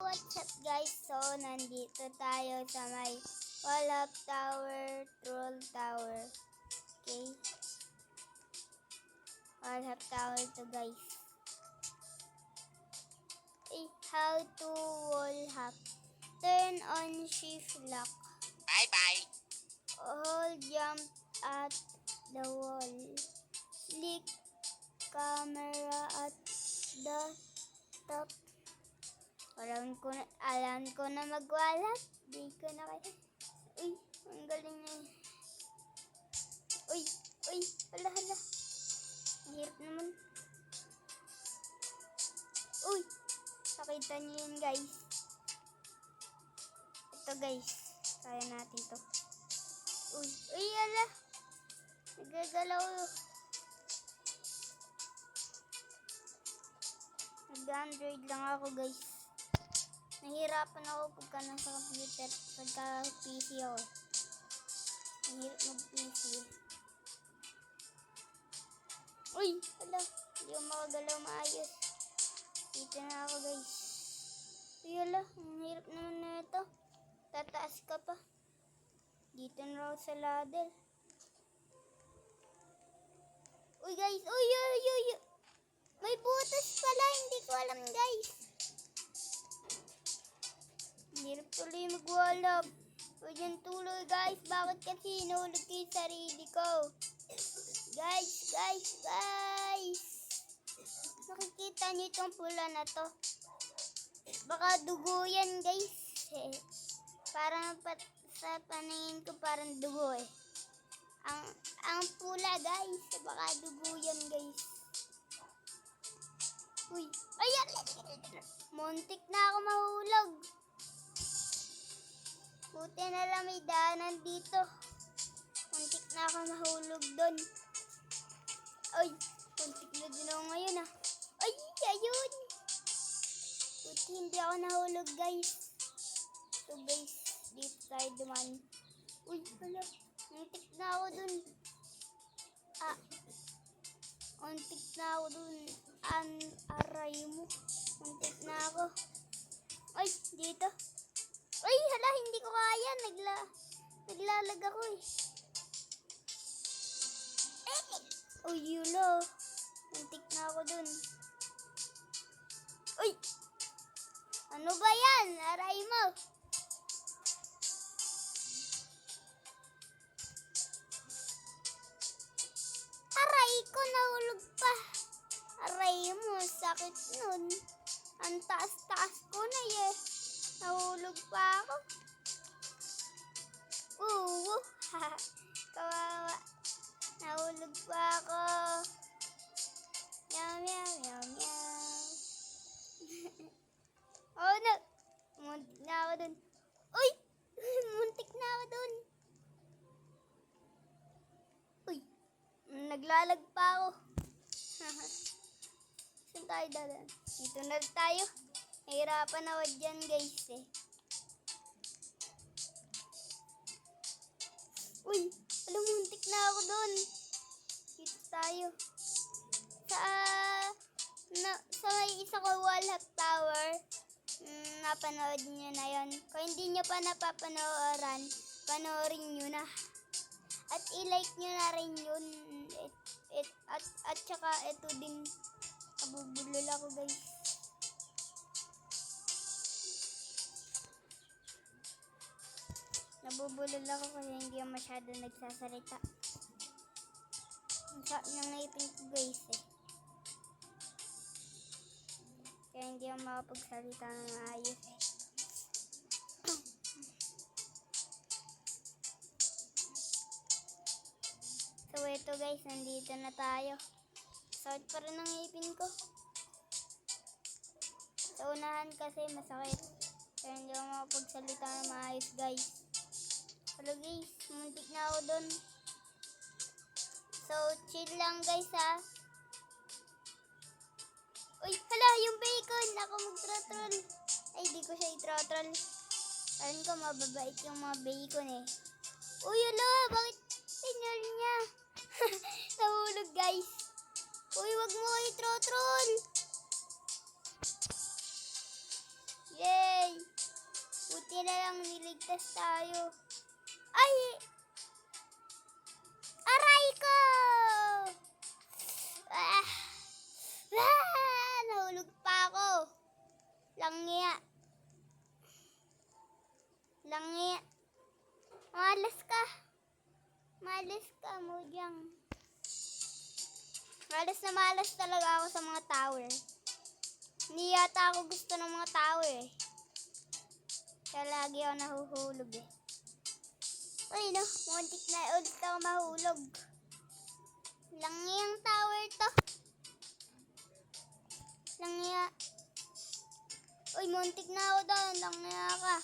what's up guys? So, nandito tayo sa may Wall of Tower, Troll Tower. Okay? Wall of Tower to guys. How to wall hack. Turn on shift lock. Bye-bye. Hold jump at the wall. Click camera at the top. Alam ko na magwalat. Di ko na kaya. Uy, ang galing na yun. Uy, hala. Ang hirap naman. Uy, nakita niyo yun guys. Ito guys, kaya natin to. Uy, hala. Nagagalaw. Nag-Android lang ako guys. Nahirapan ako pagka nasa computer, pagka PC ako. Nahirap mag-PC. Uy, hala. Hindi ako makagalaw maayos. Dito na ako guys. Uy, hala. Ang hirap naman na ito. Tataas ka pa. Dito na ako sa ladder. Uy guys. Uy. May butas pala. Hindi ko alam guys. Hirap tuloy mag-wallop. Huwag yan tuloy guys. Bakit kasi inulog ko yung sarili ko? Guys. Nakikita niyo itong pula na to? Baka dugo yan guys. Parang sa paningin ko parang dugo eh. Ang pula guys. Baka dugo yan guys. Uy. Ayan. Muntik na ako mahulog. Buti na lang may daanan dito. Muntik na ako mahulog doon. Ay, muntik na din ako ngayon ah. Ay, ayun. Buti hindi ako nahulog guys. So guys, deep side naman. Uy, hala. Muntik na ako doon. Muntik na ako doon. Aray mo. Muntik na ako. Ay, dito. Ay, hala, hindi ko kaya. Naglalag ako eh. Uy, yulo. Muntik na ako dun. Uy! Ano ba yan? Aray mo. Aray ko, nahulog pa. Aray mo, sakit nun. Ang taas-taas ko na eh. Nahulog pa ako. Kawawa. Nahulog pa ako. Meow. Oh no. Muntik na ako dun. Uy! Muntik na ako dun. Uy! Naglalag pa ako. Saan tayo dadan? Dito na tayo. Nahirapan ako dyan guys eh. Uy! Alam, muntik na ako doon. Dito tayo. Sa may isa ko wall of tower. Napanood nyo na yon. Kung hindi nyo pa napapanooran, panoorin nyo na. At i-like nyo na rin yun. At saka ito din. Nabubulol ako guys. Nabubulol ako kasi hindi ako masyado nagsasalita. Ang sakit ng ngipin ko guys eh. Kaya hindi ako makapagsalita ng maayos eh. So ito guys, nandito na tayo. Sakit pa rin ng ngipin ko. Sa unahan kasi masakit. Kaya hindi ako makapagsalita ng maayos guys. Hello guys, muntik na ako dun. So, chill lang guys ha. Uy, hala, yung bacon. Ako mag-troll. Ay, di ko siya i-troll. Alam ko, mababait yung mga bacon eh. Uy, hala, bakit sinyal niya? Nahulog guys. Uy, wag mo i-troll. Yay! Buti na lang niligtas tayo. Ay! Aray ko! Ah! Nahulog pa ako. Langya. Malas ka. Mojang. Malas talaga ako sa mga tower. Hindi yata ako gusto ng mga tower eh. Kaya lagi ako nahuhulog eh. Uy no, muntik na ulit ako mahulog. Langyang tower to. Langya. Uy, muntik na ako doon. Langya ka.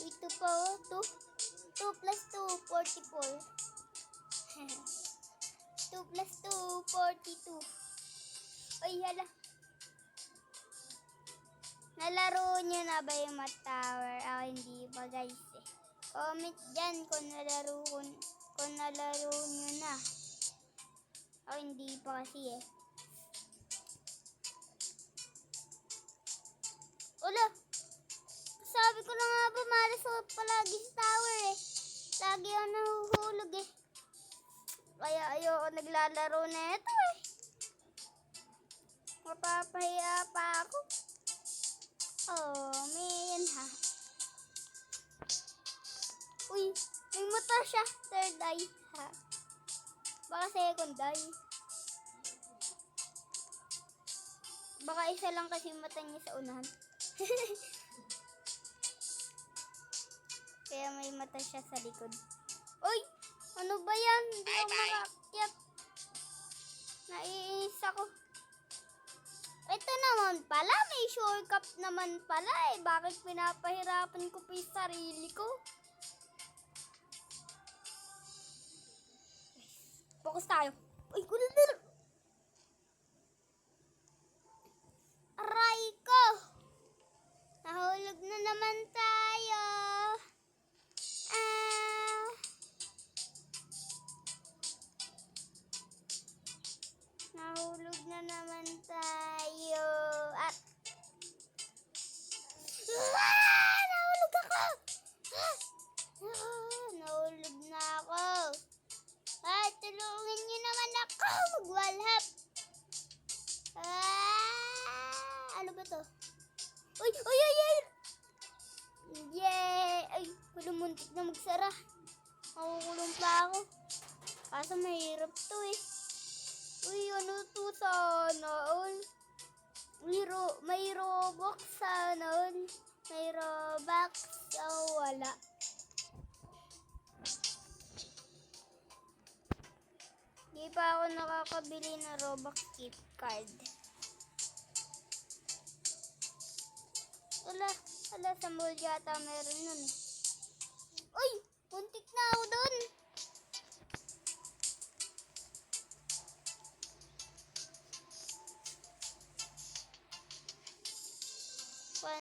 Ito pa oh. 2 plus 2, 44. 2 plus 2, 42. Uy, hala. Nalaro nyo na ba yung Mat Tower? Ako hindi pa guys eh. Comment dyan kung nalaro nyo na. Ako hindi pa kasi eh. Ula! Sabi ko na nga ba, malas ako palagi sa tower eh. Lagi ako nahuhulog eh. Kaya ayoko naglalaro na ito eh. Mapapahiya pa ako. Oh, man ha. Uy, may mata siya. Third eye ha. Baka second eye. Baka isa lang kasi mata niya sa unahan. Kaya may mata siya sa likod. Uy! Ano ba yan? Hindi ako makaakyat. Naiinis ako. Ito naman pala, may shortcut naman pala eh. Bakit pinapahirapan ko pa yung sarili ko? Focus tayo. Uy, kulil! Aray ko! Nahulog na naman tayo. Nahulog na naman tayo. Nahulog ako! Nahulog na ako. Tulungan niyo naman ako magwalhap. Ano ba to? Uy! Yay! Ay, muntik na magsara. Makukulong pa ako. Kaso mahirap to eh. Uy, ano to sana all? May Robux sana all. May Robux. Wala. Di pa ako nakakabili ng Robux gift card. Wala sa mall yata meron nun eh. Uy! Muntik na ako dun.